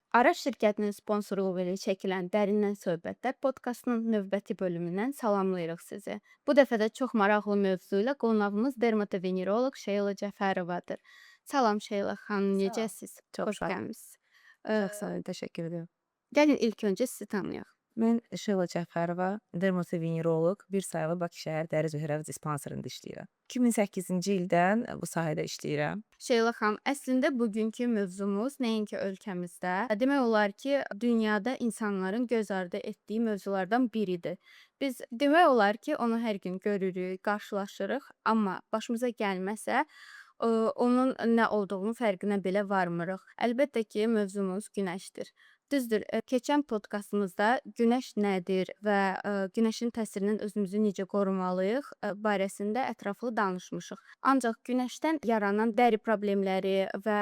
Ara şirkətinin sponsorluğu ilə çəkilən Dərindən Söhbətlər podkastının növbəti bölümündən salamlayırıq sizi. Bu dəfə də çox maraqlı mövzu ilə qonağımız dermatoveneroloq Şeyla Cəfərovadır. Salam Şeyla xanım, Sağ ol. necəsiz? Çox Xoş sağ ol. gəlmisiniz. Çox sağ olun, təşəkkür edirəm. Gəlin ilk öncə sizi tanıyaq. Mən Şeyla Cəfərova, dermatoveneroloq, bir sayılı Bakı şəhər dəri zöhrəvi dispanserində işləyirəm. 2008-ci ildən bu sahədə işləyirəm. Şeyla xanım, əslində bugünkü mövzumuz nəinki ölkəmizdə, demək olar ki, dünyada insanların göz ardı etdiyi mövzulardan biridir. Biz demək olar ki, onu hər gün görürük, qarşılaşırıq, amma başımıza gəlməsə, onun nə olduğunu fərqinə belə varmırıq. Əlbəttə ki, mövzumuz günəşdir. Düzdür, keçən podkastımızda günəş nədir və günəşin təsirindən özümüzü necə qorumalıyıq barəsində ətraflı danışmışıq. Ancaq günəşdən yaranan dəri problemləri və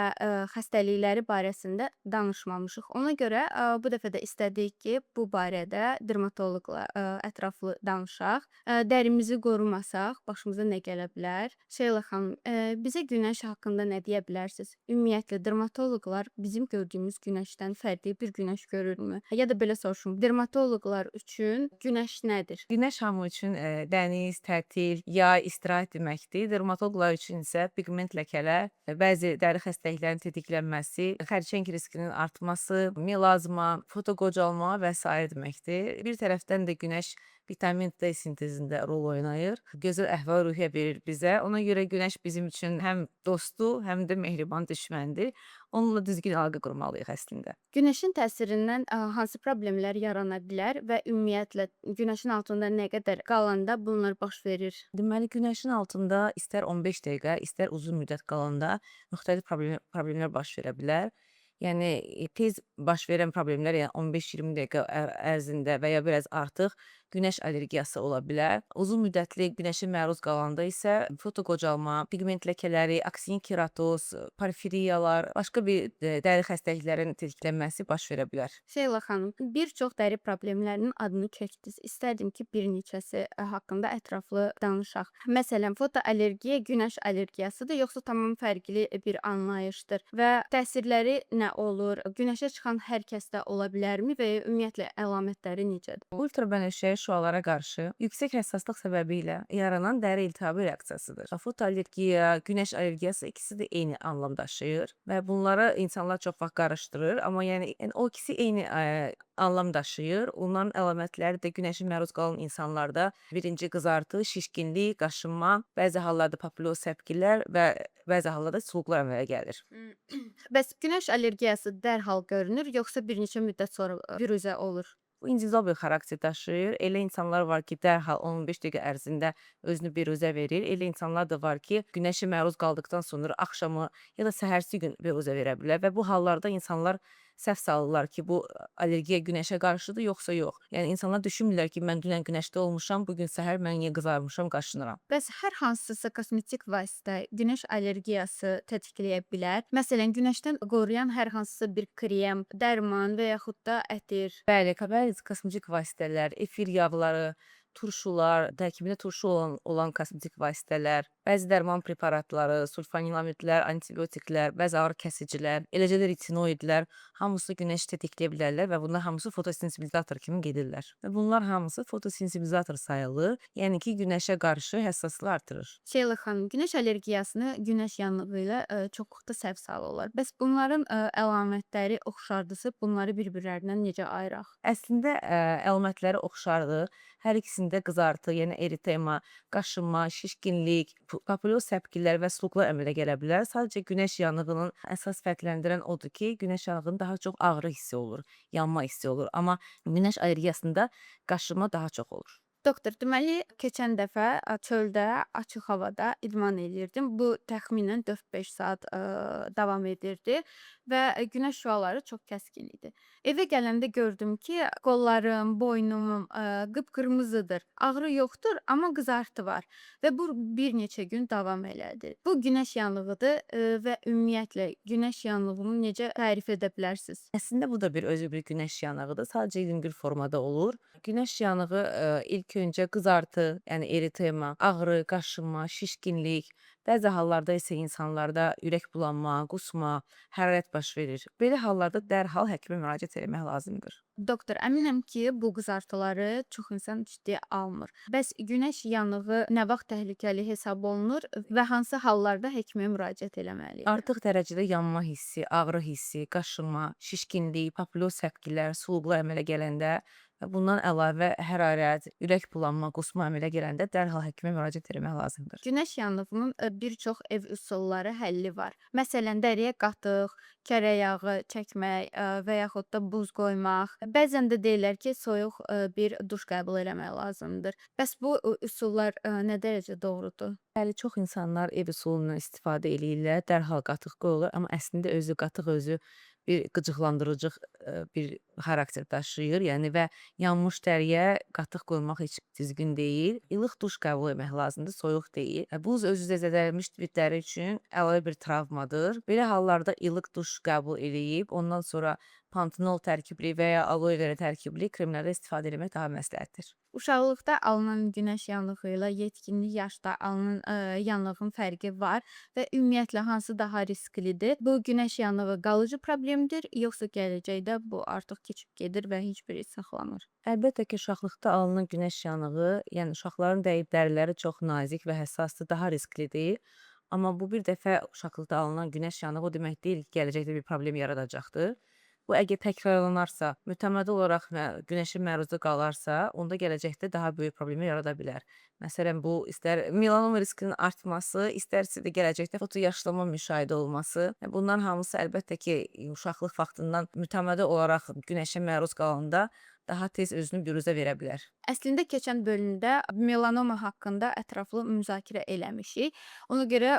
xəstəlikləri barəsində danışmamışıq. Ona görə bu dəfə də istədik ki, bu barədə dermatoloqla ətraflı danışaq. Dərimizi qorumasaq başımıza nə gələ bilər? Şeyla xanım, bizə günəş haqqında nə deyə bilərsiniz? Ümumiyyətlə dermatoloqlar bizim gördüyümüz günəşdən fərqli bir günəş görürmü? Ya da belə soruşum, dermatoloqlar üçün günəş nədir? Günəş hamı üçün dəniz, tətil, yay, istirahət deməkdir. Dermatoloqlar üçün isə pigment ləkələr, bəzi dəri xəstəliklərinin tetiklənməsi, xərçəng riskinin artması, melazma, fotogocalma və sair deməkdir. Bir tərəfdən də günəş vitamin D sintezində rol oynayır. Gözəl əhval-ruhiyyə verir bizə. Ona görə günəş bizim üçün həm dostdur, həm də mehriban düşməndir. Onunla düzgün əlaqə qurmalıyıq əslində. Günəşin təsirindən hansı problemlər yarana bilər və ümumiyyətlə günəşin altında nə qədər qalanda bunlar baş verir? Deməli, günəşin altında istər 15 dəqiqə, istər uzun müddət qalanda müxtəlif problemlər baş verə bilər. Yəni tez baş verən problemlər, yəni 15-20 dəqiqə ərzində və ya biraz artıq günəş allergiyası ola bilər. Uzun müddətli günəşə məruz qalanda isə fotogocalma, pigment ləkələri, aksin keratoz, porfiriyalar, başqa bir dəri xəstəliklərin tetiklənməsi baş verə bilər. Şeyla xanım, bir çox dəri problemlərinin adını çəkdiniz. İstərdim ki, bir neçəsi haqqında ətraflı danışaq. Məsələn, fotoallergiya günəş allergiyasıdır, yoxsa tamam fərqli bir anlayışdır və təsirləri nə olur? Günəşə çıxan hər kəsdə ola bilərmi və ya ümumiyyətlə əlamətləri necədir? Ultrabənövşəyi şüalara qarşı yüksək həssaslıq səbəbi ilə yaranan dəri iltihabı reaksiyasıdır. Fotoallergiya, günəş allergiyası ikisi də eyni anlam daşıyır və bunları insanlar çox vaxt qarışdırır, amma yəni o ikisi eyni anlam daşıyır. Onların əlamətləri də günəşə məruz qalan insanlarda birinci qızartı, şişkinlik, qaşınma, bəzi hallarda papiloz səpgilər və bəzi hallarda suluqlar əmələ gəlir. Bəs günəş allergiyası dərhal görünür, yoxsa bir neçə müddət sonra büruzə olur? Bu individual bir xarakter daşıyır. Elə insanlar var ki, dərhal 15 dəqiqə ərzində özünü biruzə verir. Elə insanlar da var ki, günəşə məruz qaldıqdan sonra axşamı ya da səhərsi gün biruzə verə bilər və bu hallarda insanlar səhv salırlar ki, bu allergiya günəşə qarşıdır yoxsa yox. Yəni insanlar düşünmürlər ki, mən dünən günəşdə olmuşam, bu gün səhər mən niyə qızarmışam, qaşınıram. Bəs hər hansısa kosmetik vasitə günəş allergiyası tətikləyə bilər? Məsələn, günəşdən qoruyan hər hansısa bir krem, dərman və yaxud da ətir. Bəli, bəzi kosmetik vasitələr, efir yağları, turşular, tərkibində turşu olan kosmetik vasitələr, bəzi dərman preparatları, sulfanilamidlər, antibiotiklər, bəzi ağrı kəsicilər, eləcə də retinoidlər hamısı günəş tetikləyə bilərlər və bunlar hamısı fotosensibilizator kimi gedirlər. Və bunlar hamısı fotosensibilizator sayılır, yəni ki, günəşə qarşı həssaslığı artırır. Şeyla xanım, günəş allergiyasını günəş yanığı ilə çoxluqda səhv salırlar. Bəs bunların əlamətləri oxşardısa, bunları bir-birlərindən necə ayıraq? Əslində əlamətləri oxşardır. Hər ikisində qızartı, yəni eritema, qaşınma, şişkinlik, papiloz səpgilər və suluqlar əmələ gələ bilər. Sadəcə günəş yanığının əsas fərqləndirən odur ki, günəş yanığında daha çox ağrı hissi olur, yanma hissi olur. Amma günəş allergiyasında qaşınma daha çox olur. Doktor, deməli, keçən dəfə çöldə, açıq havada idman eləyirdim. Bu təxminən 4-5 saat davam edirdi və günəş şüaları çox kəskin idi. Evə gələndə gördüm ki, qollarım, boynum qıpqırmızıdır. Ağrı yoxdur, amma qızartı var və bu bir neçə gün davam elədi. Bu günəş yanığıdır və ümumiyyətlə günəş yanığını necə tərif edə bilərsiniz? Əslində bu da özü bir günəş yanığıdır. Sadəcə yüngül formada olur. Günəş yanığı ilk öncə qızartı, yəni eritema, ağrı, qaşınma, şişkinlik, Bəzi hallarda isə insanlarda ürək bulanma, qusma, hərarət baş verir. Belə hallarda dərhal həkimə müraciət etmək lazımdır. Doktor, əminəm ki, bu qızartıları çox insan ciddiyə almır. Bəs günəş yanığı nə vaxt təhlükəli hesab olunur və hansı hallarda həkimə müraciət etməliyik? Artıq dərəcədə yanma hissi, ağrı hissi, qaşınma, şişkinlik, papilos səpgilər, suluqlar əmələ gələndə və bundan əlavə hərarət, ürək bulanma, qusma əmələ gələndə dərhal həkimə müraciət etmək lazımdır. Günəş yanığının bir çox ev üsulları həlli var. Məsələn, dəriyə qatıq, kərə yağı çəkmək və yaxud da buz qoymaq. Bəzən də deyirlər ki, soyuq bir duş qəbul etmək lazımdır. Bəs bu üsullar nə dərəcə doğrudur? Bəli, çox insanlar ev üsulundan istifadə eləyirlər, dərhal qatıq qoyurlar, amma əslində qatıq özü bir qıcıqlandırıcı bir xarakter daşıyır. Yəni və yanmış dəriyə qatıq qoymaq heç düzgün deyil. İlıq duş qəbul etmək lazımdır, soyuq deyil. Buz özü zədələnmiş bir dəri üçün əlavə bir travmadır. Belə hallarda ilıq duş qəbul eləyib, ondan sonra pantenol tərkibli və ya aloe vera tərkibli kremlərdən istifadə etmək daha məsləhətdir. Uşaqlıqda alınan günəş yanığı ilə yetkinlik yaşda alınan yanığın fərqi var və ümumiyyətlə hansı daha risklidir? Bu günəş yanığı qalıcı problemdir, yoxsa gələcəkdə bu artıq keçib gedir və heç bir iz saxlamır? Əlbəttə ki, uşaqlıqda alınan günəş yanığı, yəni uşaqların dəriləri çox nazik və həssasdır, daha risklidir. Amma bu bir dəfə uşaqlıqda alınan günəş yanığı o demək deyil ki, gələcəkdə bir problem yaradacaqdır. Bu əgər təkrarlanarsa, mütəmadi olaraq günəşə məruzda qalarsa, onda gələcəkdə daha böyük problemlər yarada bilər. Məsələn, bu istər melanoma riskinin artması, istərsə də gələcəkdə fotoyaşlama müşahidə olması. Bunların hamısı əlbəttə ki, uşaqlıq vaxtından mütəmadi olaraq günəşə məruz qalanda daha tez özünü büruzə verə bilər. Əslində keçən bölümdə melanoma haqqında ətraflı müzakirə eləmişik. Ona görə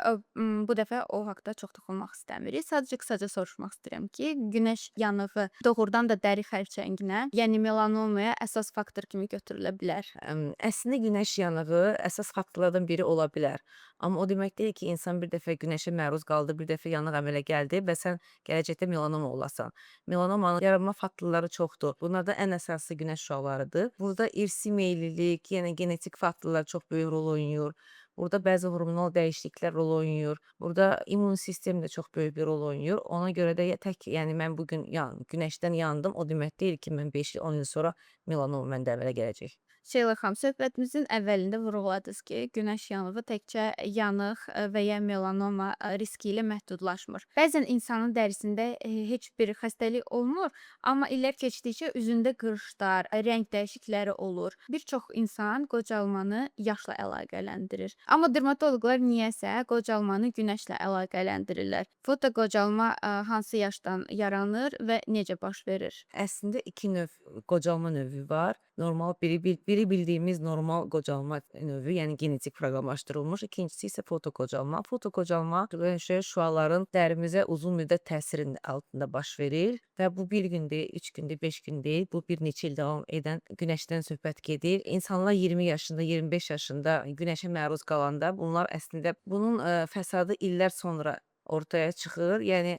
bu dəfə o haqqda çox toxunmaq istəmirik. Sadəcə qısaca soruşmaq istəyirəm ki, günəş yanığı doğrudan da dəri xərçənginə, yəni melanomaya əsas faktor kimi götürülə bilər. Əslində günəş yanığı əsas faktorlardan biri ola bilər. Amma o demək deyil ki, insan bir dəfə günəşə məruz qaldı, bir dəfə yanıq əmələ gəldi və sən gələcəkdə melanoma olasan. Melanomanın yaranma faktorları çoxdur. Bunlardan ən əsası günəş şüalarıdır. Burada irsi meyillilik, yəni genetik faktorlar çox böyük rol oynayır. Burada bəzi hormonal dəyişikliklər rol oynayır. Burada immun sistem də çox böyük bir rol oynayır. Ona görə də yəni mən bu gün günəşdən yandım, o demək deyil ki, mən 5 il, 10 il sonra melanoma məndə əmələ gələcək. Şeyla xanım, söhbətimizin əvvəlində vurğuladınız ki, günəş yanığı təkcə yanıq və ya melanoma riski ilə məhdudlaşmır. Bəzən insanın dərisində heç bir xəstəlik olmur, amma illər keçdikcə üzündə qırışlar, rəng dəyişiklikləri olur. Bir çox insan qocalmanı yaşla əlaqələndirir. Amma dermatoloqlar niyəsə qocalmanı günəşlə əlaqələndirirlər. Fotoqocalma hansı yaşdan yaranır və necə baş verir? Əslində iki növ qocalma növü var. Normal biri bildiyimiz normal qocalma növü, yəni genetik proqramlaşdırılmış. İkincisi isə fotokocalma. Fotokocalma şüaların dərimizə uzun müddət təsirinin altında baş verir və bu bir gün deyil, 3 gün deyil, 5 gün deyil, bu bir neçə il davam edən günəşdən söhbət gedir. İnsanlar 20 yaşında, 25 yaşında günəşə məruz qalanda bunlar əslində bunun fəsadı illər sonra ortaya çıxır. Yəni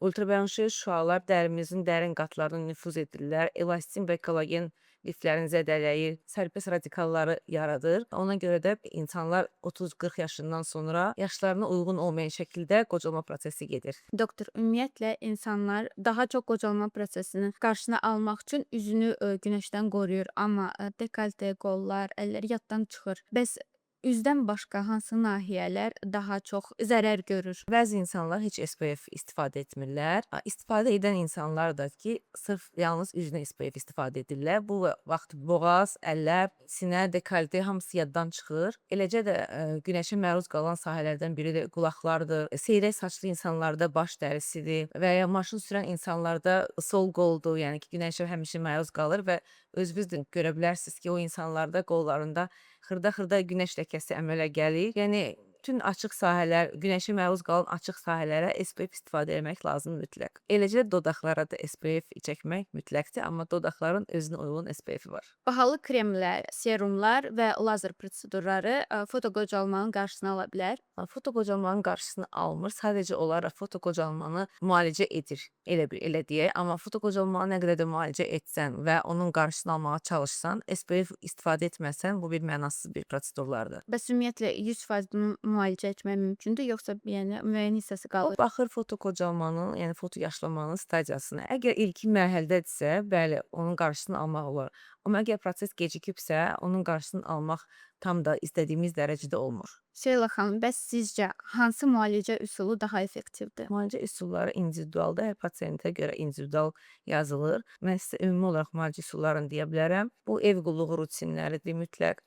ultrabəyanışıq şüalar dərimizin dərin qatlarına nüfuz edirlər, elastin və kollagen liflərini zədələyir, sərbəst radikalları yaradır. Ona görə də insanlar 30-40 yaşından sonra yaşlarına uyğun olmayan şəkildə qocalma prosesi gedir. Doktor, ümumiyyətlə insanlar daha çox qocalma prosesinin qarşısını almaq üçün üzünü günəşdən qoruyur, amma dekolte, qollar, əllər yaddan çıxır. Bəs üzdən başqa hansı nahiyələr daha çox zərər görür? Bəzi insanlar heç SPF istifadə etmirlər. İstifadə edən insanlar da ki, sırf yalnız üzünə SPF istifadə edirlər. Bu vaxt boğaz, əllər, sinə, dekolte hamısı yaddan çıxır. Eləcə də günəşə məruz qalan sahələrdən biri də qulaqlardır. Seyrək saçlı insanlarda baş dərisidir və ya maşın sürən insanlarda sol qoldur. Yəni ki, günəşə həmişə məruz qalır və özünüz də görə bilərsiniz ki, o insanlarda qollarında xırda-xırda günəş ləkəsi əmələ gəlir. Yəni bütün açıq sahələr, günəşə məruz qalan açıq sahələrə SPF istifadə etmək lazım mütləq. Eləcə də dodaqlara da SPF çəkmək mütləqdir, amma dodaqların özünə uyğun SPF-i var. Bahalı kremlər, serumlar və lazer prosedurları fotoqocalmanın qarşısını ala bilər. Fotoqocalmanın qarşısını almır, sadəcə olaraq fotoqocalmanı müalicə edir, elə deyək. Amma fotoqocalmanı nə qədər də müalicə etsən və onun qarşısını almağa çalışsan, SPF istifadə etməsən, bu bir mənasız bir prosedurlardır. Bəs ümumiyyətlə 100% müalicə etmək mümkündür, yoxsa yəni müəyyən hissəsi O qalır? baxır foto qocalmanın, yəni foto yaşlanmanın stadiyasına. Əgər ilkin mərhələdədirsə, bəli, onun qarşısını almaq olar. Amma əgər proses gecikibsə, onun qarşısını almaq tam da istədiyimiz dərəcədə olmur. Şeyla xanım, bəs sizcə hansı müalicə üsulu daha effektivdir? Müalicə üsulları individualdır, hər pasientə görə individual yazılır. Mən sizə ümumi olaraq müalicə üsullarını deyə bilərəm. Bu ev qulluğu rutinləridir mütləq.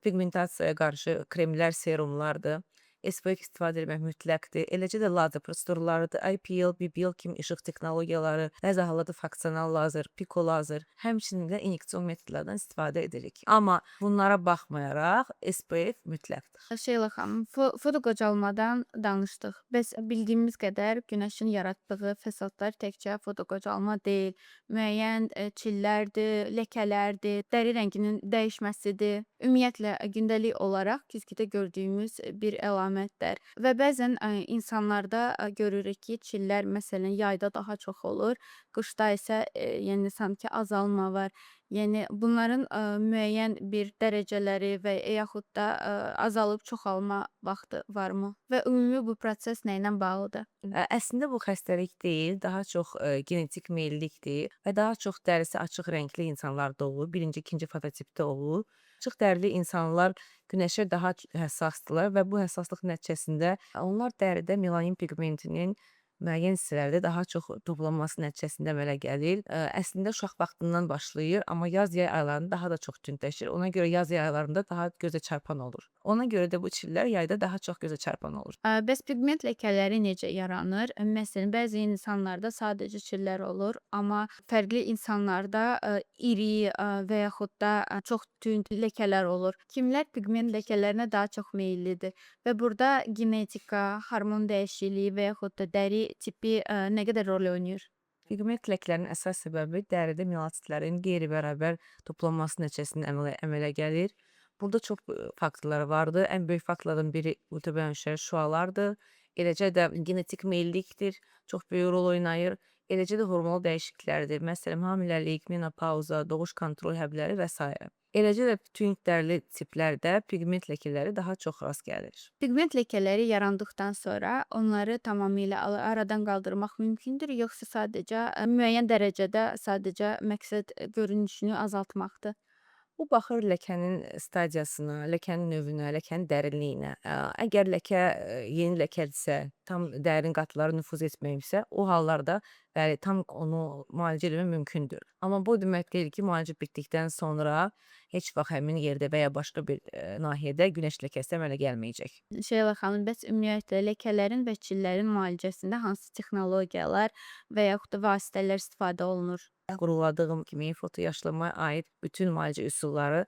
Pigmentasiyaya qarşı kremlər, serumlardır. SPF istifadə etmək mütləqdir. Eləcə də lazer prosedurlarıdır. IPL, BBL kimi işıq texnologiyaları, bəzi hallarda funksional lazer, piko lazer, həmçinin də inyeksiyon metodlardan istifadə edirik. Amma bunlara baxmayaraq SPF mütləqdir. Şeyla xanım, foto qocalmadan danışdıq. Bəs bildiyimiz qədər günəşin yaratdığı fəsadlar təkcə foto qocalma deyil, müəyyən çillərdir, ləkələrdir, dəri rənginin dəyişməsidir. Ümumiyyətlə gündəlik olaraq güzgüdə gördüyümüz bir əlamətdir. Və bəzən insanlarda görürük ki, çillər məsələn yayda daha çox olur, qışda isə yəni sanki azalma var. Yəni bunların müəyyən bir dərəcələri və yaxud da azalıb çoxalma vaxtı varmı? Və ümumi bu proses nə ilə bağlıdır? Əslində bu xəstəlik deyil, daha çox genetik meyillikdir və daha çox dərisi açıq rəngli insanlarda olur. Birinci, ikinci fototipdə olur. Açıq dərili insanlar günəşə daha həssasdırlar və bu həssaslıq nəticəsində onlar dəridə melanin pigmentinin müəyyən hissələrdə daha çox toplanması nəticəsində əmələ gəlir. Əslində uşaq vaxtından başlayır, amma yaz-yay aylarında daha da çox tündləşir. Ona görə yaz-yay aylarında daha gözə çarpan olur. Ona görə də bu çillər yayda daha çox gözə çarpan olur. Bəs pigment ləkələri necə yaranır? Məsələn, bəzi insanlarda sadəcə çillər olur, amma fərqli insanlarda iri və yaxud da çox tünd ləkələr olur. Kimlər pigment ləkələrinə daha çox meyllidir və burada genetika, hormon dəyişikliyi və yaxud da dəri tipi nə qədər rol oynayır? Pigment ləklərinin əsas səbəbi dəridə melatitlərin qeyri-bərabər toplanması nəticəsində əmələ gəlir. Burada çox faktorlar vardır. Ən böyük faktorlardan biri ultraviyolət şüalardır. Eləcə də genetik meyillikdir, çox böyük rol oynayır. Eləcə də hormonal dəyişikliklərdir. Məsələn, hamiləlik, menopauza, doğuş kontrol həbləri və s. Eləcə də tünd dərili tiplərdə pigment ləkələri daha çox rast gəlir. Pigment ləkələri yarandıqdan sonra onları tamamilə aradan qaldırmaq mümkündür, yoxsa sadəcə müəyyən dərəcədə sadəcə məqsəd görünüşünü azaltmaqdır? Bu baxır ləkənin stadiyasına, ləkənin növünə, ləkənin dərinliyinə. Əgər ləkə yeni ləkədirsə, tam dərin qatlara nüfuz etməyibsə, o hallarda bəli, tam onu müalicə etmək mümkündür. Amma bu demək deyil ki, müalicə bitdikdən sonra heç vaxt həmin yerdə və ya başqa bir nahiyədə günəş ləkəsi əmələ gəlməyəcək. Şeyla xanım, bəs ümumiyyətlə ləkələrin və çillərin müalicəsində hansı texnologiyalar və yaxud da vasitələr istifadə olunur? Quruladığım kimi foto yaşlanmaya aid bütün müalicə üsulları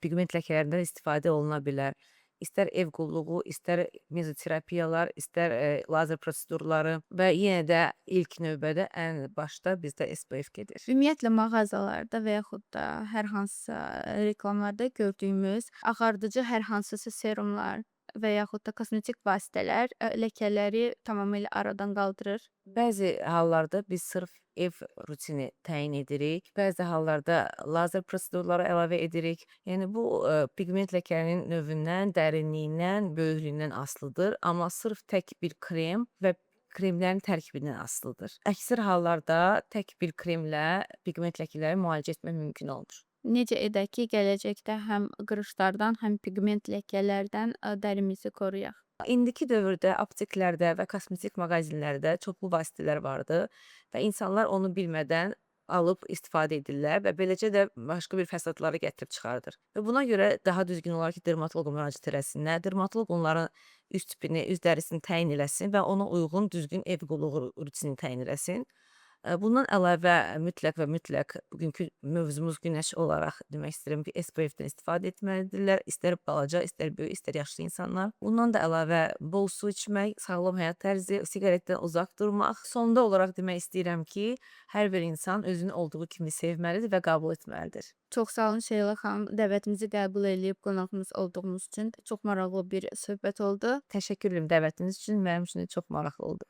pigment ləkələrindən istifadə oluna bilər. İstər ev qulluğu, istər mezoterapiyalar, istər lazer prosedurları və yenə də ilk növbədə ən başda bizdə SPF gedir. Ümumiyyətlə mağazalarda və yaxud da hər hansısa reklamlarda gördüyümüz ağardıcı hər hansısa serumlar və yaxud da kosmetik vasitələr ləkələri tamamilə aradan qaldırır. Bəzi hallarda biz sırf ev rutini təyin edirik, bəzi hallarda lazer prosedurları əlavə edirik. Yəni bu pigment ləkənin növündən, dərinliyindən, böyüklüyündən asılıdır, amma sırf tək bir krem və kremlərin tərkibindən asılıdır. Əksər hallarda tək bir kremlə pigment ləkələri müalicə etmək mümkün olmur. Necə edək ki, gələcəkdə həm qırışlardan, həm pigment ləkələrdən dərimizi qoruyaq? İndiki dövrdə apteklərdə və kosmetik mağazinlərdə çoxlu vasitələr vardır və insanlar onu bilmədən alıb istifadə edirlər və beləcə də başqa bir fəsadları gətirib çıxardır. Və buna görə daha düzgün olar ki, dermatoloqa müraciət etsinlər. Dermatoloq onların üz tipini, üz dərisini təyin eləsin və ona uyğun düzgün ev qulluğu rutinini təyin eləsin. Bundan əlavə mütləq və mütləq bugünkü mövzumuz günəş olaraq demək istəyirəm ki, SPF-dən istifadə etməlidirlər. İstər balaca, istər böyük, istər yaşlı insanlar. Bundan da əlavə bol su içmək, sağlam həyat tərzi, siqaretdən uzaq durmaq. Sonda olaraq demək istəyirəm ki, hər bir insan özünü olduğu kimi sevməlidir və qəbul etməlidir. Çox sağ olun Şeyla xanım, dəvətimizi qəbul edib qonağımız olduğunuz üçün. Çox maraqlı bir söhbət oldu. Təşəkkür edirəm dəvətiniz üçün. Mənim üçün də çox maraqlı oldu.